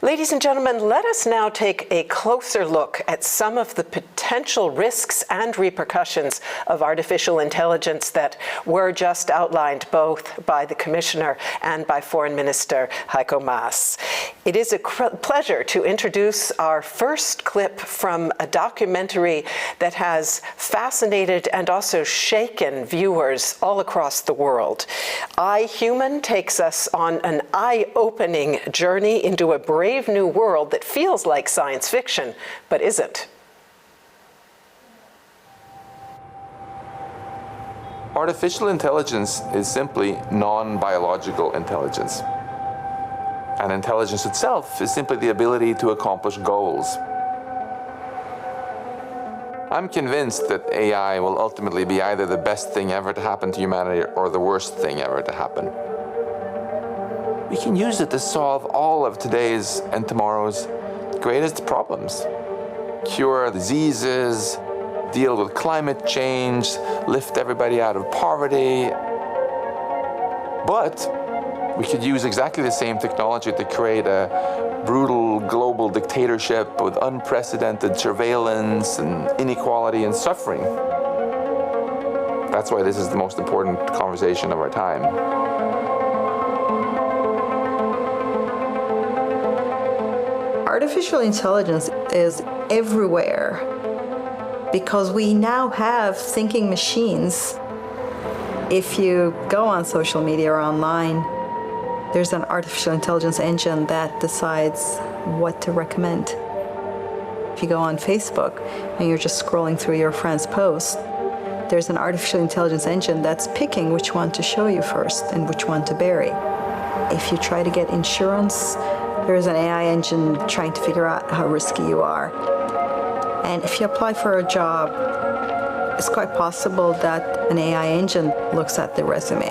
Ladies and gentlemen, let us now take a closer look at some of the potential risks and repercussions of artificial intelligence that were just outlined both by the Commissioner and by Foreign Minister Heiko Maas. It is a pleasure to introduce our first clip from a documentary that has fascinated and also shaken viewers all across the world. iHuman takes us on an eye-opening journey into a brave new world that feels like science fiction, but isn't. Artificial intelligence is simply non-biological intelligence. And intelligence itself is simply the ability to accomplish goals. I'm convinced that AI will ultimately be either the best thing ever to happen to humanity or the worst thing ever to happen. We can use it to solve all of today's and tomorrow's greatest problems. Cure diseases, deal with climate change, lift everybody out of poverty. But we could use exactly the same technology to create a brutal global dictatorship with unprecedented surveillance and inequality and suffering. That's why this is the most important conversation of our time. Artificial intelligence is everywhere because we now have thinking machines. If you go on social media or online, there's an artificial intelligence engine that decides what to recommend. If you go on Facebook and you're just scrolling through your friend's posts, there's an artificial intelligence engine that's picking which one to show you first and which one to bury. If you try to get insurance, there's an AI engine trying to figure out how risky you are. And if you apply for a job, it's quite possible that an AI engine looks at the resume.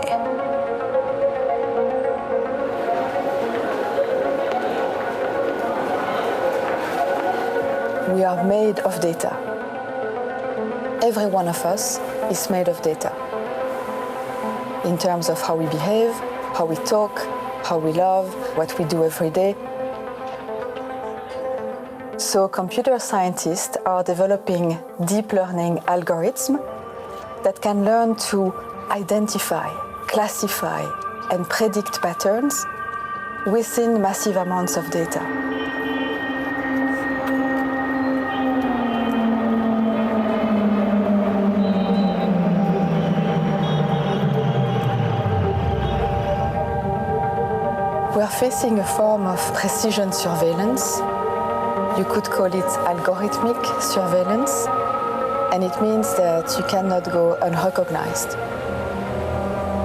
We are made of data. Every one of us is made of data. In terms of how we behave, how we talk, how we love, what we do every day. So computer scientists are developing deep learning algorithms that can learn to identify, classify, and predict patterns within massive amounts of data. We are facing a form of precision surveillance. You could call it algorithmic surveillance, and it means that you cannot go unrecognized.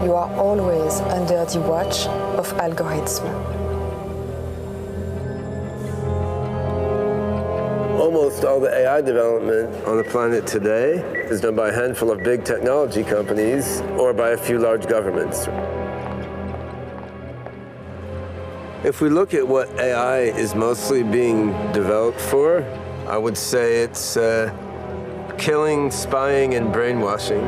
You are always under the watch of algorithms. Almost all the AI development on the planet today is done by a handful of big technology companies or by a few large governments. If we look at what AI is mostly being developed for, I would say it's killing, spying, and brainwashing.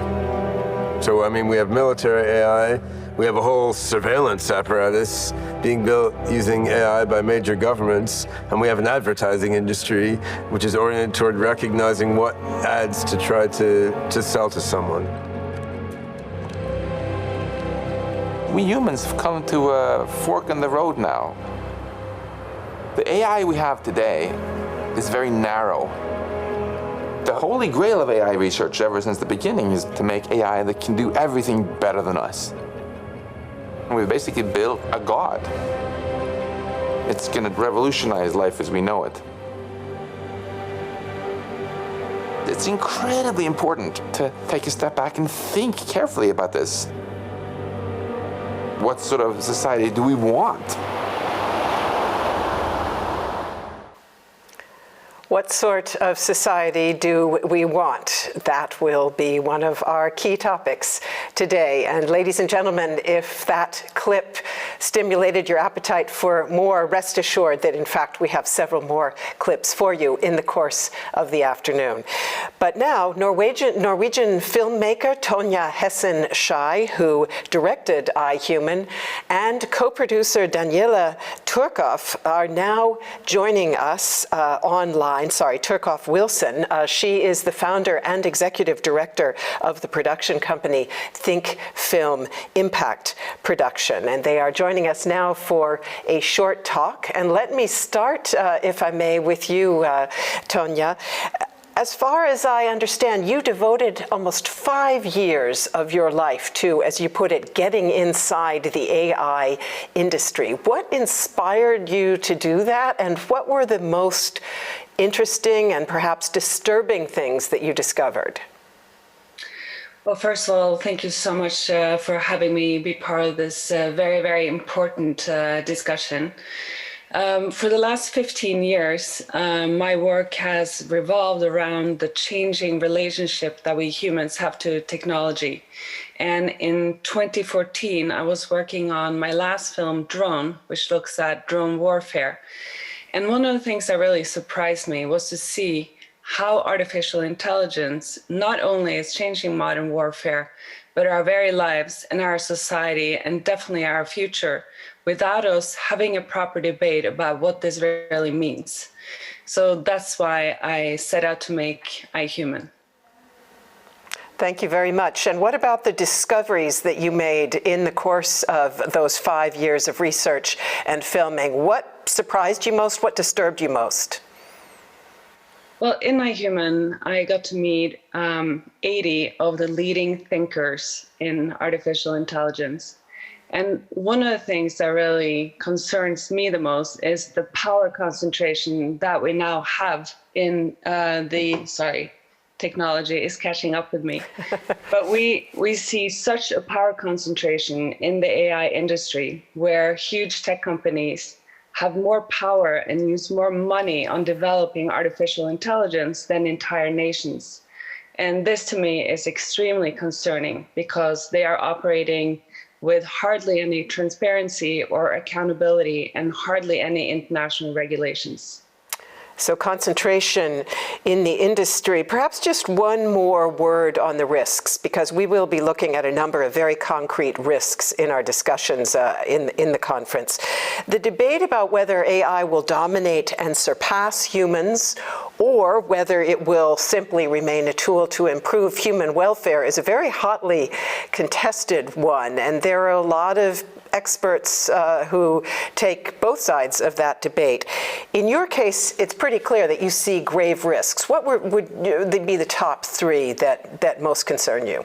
So, I mean, we have military AI, we have a whole surveillance apparatus being built using AI by major governments, and we have an advertising industry which is oriented toward recognizing what ads to try to sell to someone. We humans have come to a fork in the road now. The AI we have today is very narrow. The holy grail of AI research ever since the beginning is to make AI that can do everything better than us. And we've basically built a god. It's going to revolutionize life as we know it. It's incredibly important to take a step back and think carefully about this. What sort of society do we want? What sort of society do we want? That will be one of our key topics today. And ladies and gentlemen, if that clip stimulated your appetite for more, rest assured that in fact we have several more clips for you in the course of the afternoon. But now, Norwegian filmmaker Tonje Schei, who directed iHuman, and co-producer Danielle Turkov are now joining us online. Turkov Wilson. She is the founder and executive director of the production company Think Film Impact Production. And they are joining us now for a short talk. And let me start, if I may, with you, Tonje. As far as I understand, you devoted almost 5 years of your life to, as you put it, getting inside the AI industry. What inspired you to do that, and what were the most interesting and perhaps disturbing things that you discovered? Well, first of all, thank you so much for having me be part of this very, very important discussion. For the last 15 years, my work has revolved around the changing relationship that we humans have to technology. And in 2014, I was working on my last film, Drone, which looks at drone warfare. And one of the things that really surprised me was to see how artificial intelligence not only is changing modern warfare, but our very lives and our society, and definitely our future, without us having a proper debate about what this really means. So that's why I set out to make iHuman. Thank you very much. And what about the discoveries that you made in the course of those 5 years of research and filming? What surprised you most? What disturbed you most? Well, in iHuman, I got to meet 80 of the leading thinkers in artificial intelligence. And one of the things that really concerns me the most is the power concentration that we now have in technology is catching up with me. But we see such a power concentration in the AI industry, where huge tech companies have more power and use more money on developing artificial intelligence than entire nations. And this to me is extremely concerning, because they are operating with hardly any transparency or accountability and hardly any international regulations. So concentration in the industry. Perhaps just one more word on the risks, because we will be looking at a number of very concrete risks in our discussions in the conference. The debate about whether AI will dominate and surpass humans, or whether it will simply remain a tool to improve human welfare, is a very hotly contested one. And there are a lot of experts who take both sides of that debate. In your case, it's pretty clear that you see grave risks. What would be the top 3 that most concern you?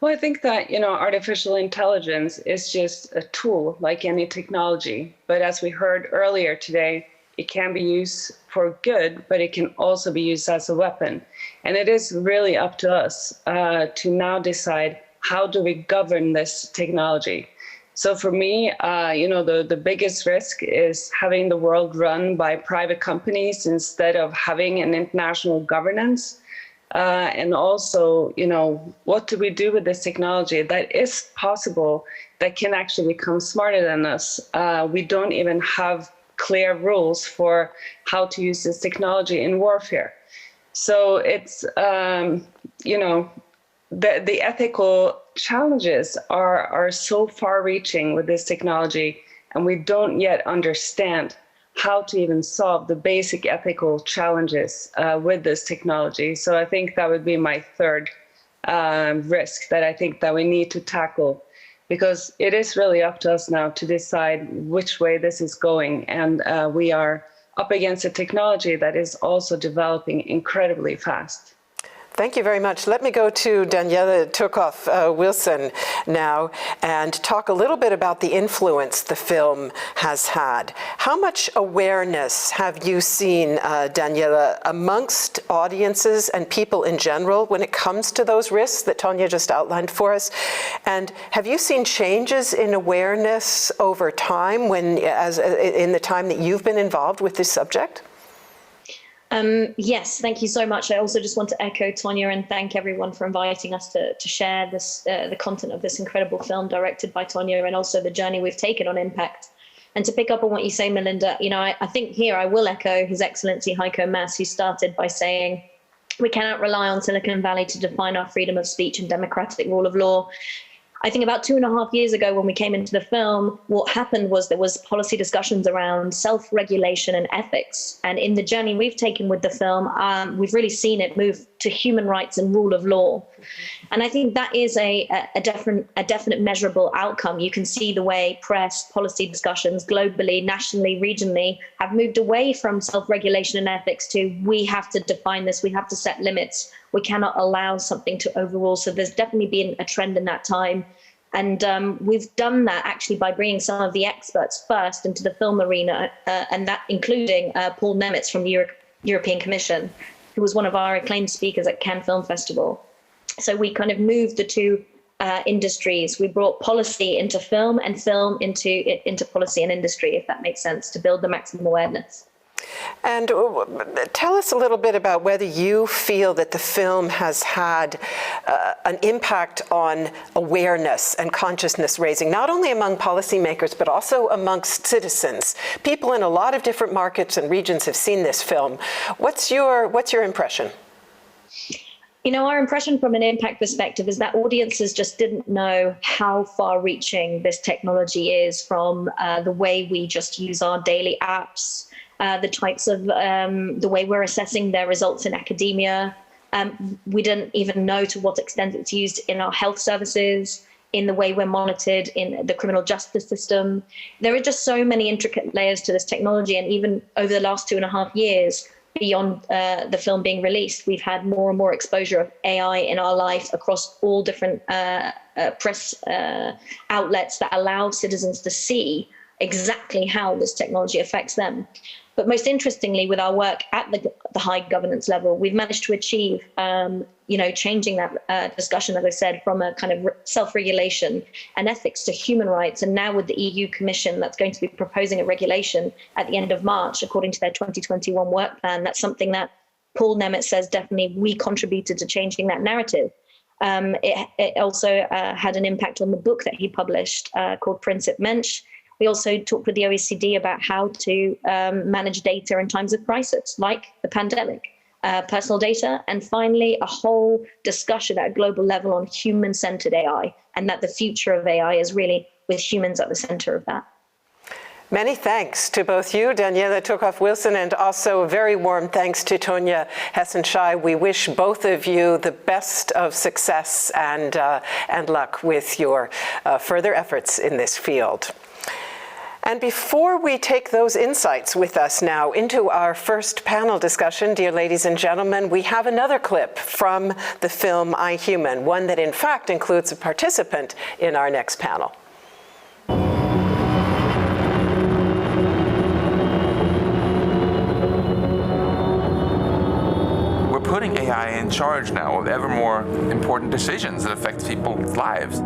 Well, I think that, artificial intelligence is just a tool like any technology. But as we heard earlier today, it can be used for good, but it can also be used as a weapon. And it is really up to us to now decide, how do we govern this technology? So for me, the biggest risk is having the world run by private companies instead of having an international governance. And also, what do we do with this technology that is possible, that can actually become smarter than us? We don't even have clear rules for how to use this technology in warfare. So it's, the ethical challenges are so far-reaching with this technology, and we don't yet understand how to even solve the basic ethical challenges with this technology. So I think that would be my third risk that I think that we need to tackle, because it is really up to us now to decide which way this is going. And we are up against a technology that is also developing incredibly fast. Thank you very much. Let me go to Danielle Turkov Wilson now and talk a little bit about the influence the film has had. How much awareness have you seen, Danielle, amongst audiences and people in general when it comes to those risks that Tonje just outlined for us? And have you seen changes in awareness over time in the time that you've been involved with this subject? Yes, thank you so much. I also just want to echo Tonje and thank everyone for inviting us to share this, the content of this incredible film directed by Tonje, and also the journey we've taken on impact. And to pick up on what you say, Melinda, I think here I will echo His Excellency Heiko Maas, who started by saying, we cannot rely on Silicon Valley to define our freedom of speech and democratic rule of law. I think about 2.5 years ago when we came into the film, what happened was there was policy discussions around self-regulation and ethics. And in the journey we've taken with the film, we've really seen it move to human rights and rule of law. And I think that is a definite measurable outcome. You can see the way press, policy discussions globally, nationally, regionally have moved away from self-regulation and ethics to we have to define this, we have to set limits. We cannot allow something to overrule. So there's definitely been a trend in that time. And we've done that actually by bringing some of the experts first into the film arena, and that including Paul Nemitz from the European Commission, who was one of our acclaimed speakers at Cannes Film Festival. So we kind of moved the two industries. We brought policy into film and film into policy and industry, if that makes sense, to build the maximum awareness. And tell us a little bit about whether you feel that the film has had an impact on awareness and consciousness raising, not only among policymakers, but also amongst citizens. People in a lot of different markets and regions have seen this film. What's your impression? Our impression from an impact perspective is that audiences just didn't know how far-reaching this technology is, from the way we just use our daily apps, the types of the way we're assessing their results in academia. We didn't even know to what extent it's used in our health services, in the way we're monitored in the criminal justice system. There are just so many intricate layers to this technology. And even over the last 2.5 years, beyond the film being released, we've had more and more exposure of AI in our life across all different press outlets that allow citizens to see exactly how this technology affects them. But most interestingly, with our work at the high governance level, we've managed to achieve, changing that discussion, as I said, from a kind of self-regulation and ethics to human rights. And now with the EU Commission that's going to be proposing a regulation at the end of March, according to their 2021 work plan, that's something that Paul Nemitz says definitely we contributed to changing that narrative. It also had an impact on the book that he published called Princip Mensch. We also talked with the OECD about how to manage data in times of crisis, like the pandemic, personal data, and finally, a whole discussion at a global level on human-centered AI, and that the future of AI is really with humans at the center of that. Many thanks to both you, Danielle Turkov-Wilson, and also a very warm thanks to Tonje Hessen-Schei. We wish both of you the best of success and luck with your further efforts in this field. And before we take those insights with us now into our first panel discussion, dear ladies and gentlemen, we have another clip from the film iHuman, one that in fact includes a participant in our next panel. We're putting AI in charge now of ever more important decisions that affect people's lives.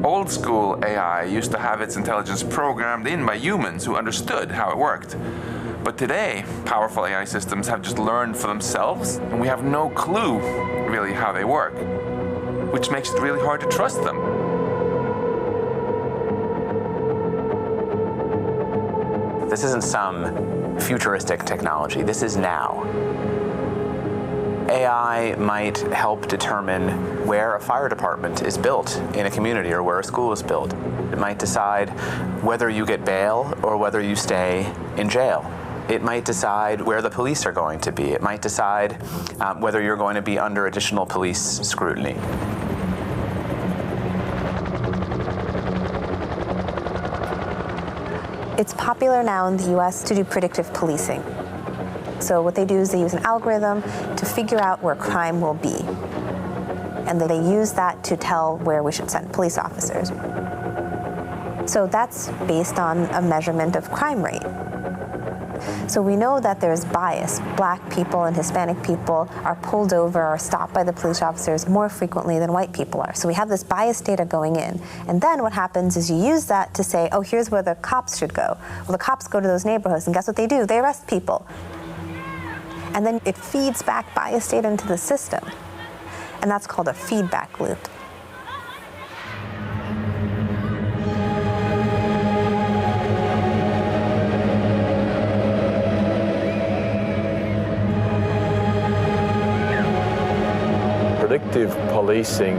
Old school AI used to have its intelligence programmed in by humans who understood how it worked. But today, powerful AI systems have just learned for themselves, and we have no clue really how they work, which makes it really hard to trust them. This isn't some futuristic technology. This is now. AI might help determine where a fire department is built in a community or where a school is built. It might decide whether you get bail or whether you stay in jail. It might decide where the police are going to be. It might decide whether you're going to be under additional police scrutiny. It's popular now in the US to do predictive policing. So what they do is they use an algorithm to figure out where crime will be. And then they use that to tell where we should send police officers. So that's based on a measurement of crime rate. So we know that there's bias. Black people and Hispanic people are pulled over or stopped by the police officers more frequently than white people are. So we have this bias data going in. And then what happens is you use that to say, oh, here's where the cops should go. Well, the cops go to those neighborhoods, and guess what they do? They arrest people. and then it feeds back biased data into the system. And that's called a feedback loop. Predictive policing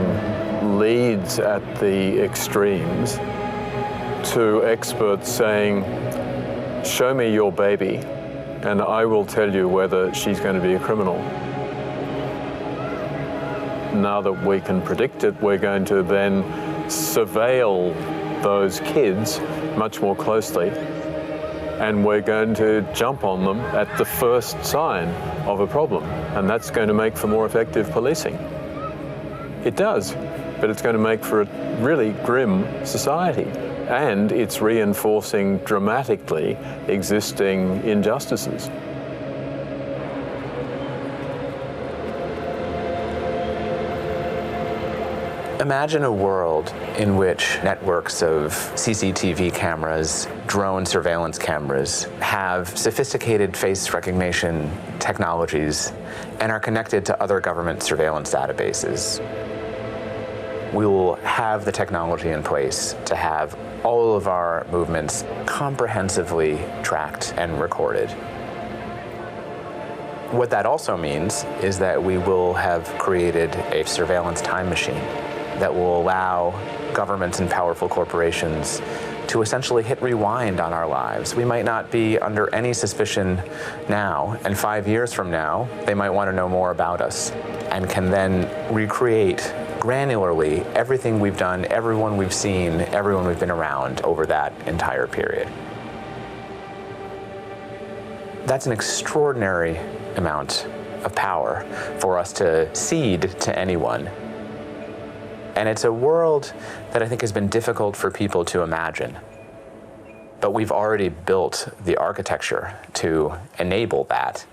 leads at the extremes to experts saying, show me your baby and I will tell you whether she's going to be a criminal. Now that we can predict it, we're going to then surveil those kids much more closely, and we're going to jump on them at the first sign of a problem, and that's going to make for more effective policing. It does, but it's going to make for a really grim society, and it's reinforcing dramatically existing injustices. Imagine a world in which networks of CCTV cameras, drone surveillance cameras, have sophisticated face recognition technologies and are connected to other government surveillance databases. We will have the technology in place to have all of our movements comprehensively tracked and recorded. What that also means is that we will have created a surveillance time machine that will allow governments and powerful corporations to essentially hit rewind on our lives. We might not be under any suspicion now, and 5 years from now, they might want to know more about us and can then recreate granularly everything we've done, everyone we've seen, everyone we've been around over that entire period. That's an extraordinary amount of power for us to cede to anyone. And it's a world that I think has been difficult for people to imagine. But we've already built the architecture to enable that.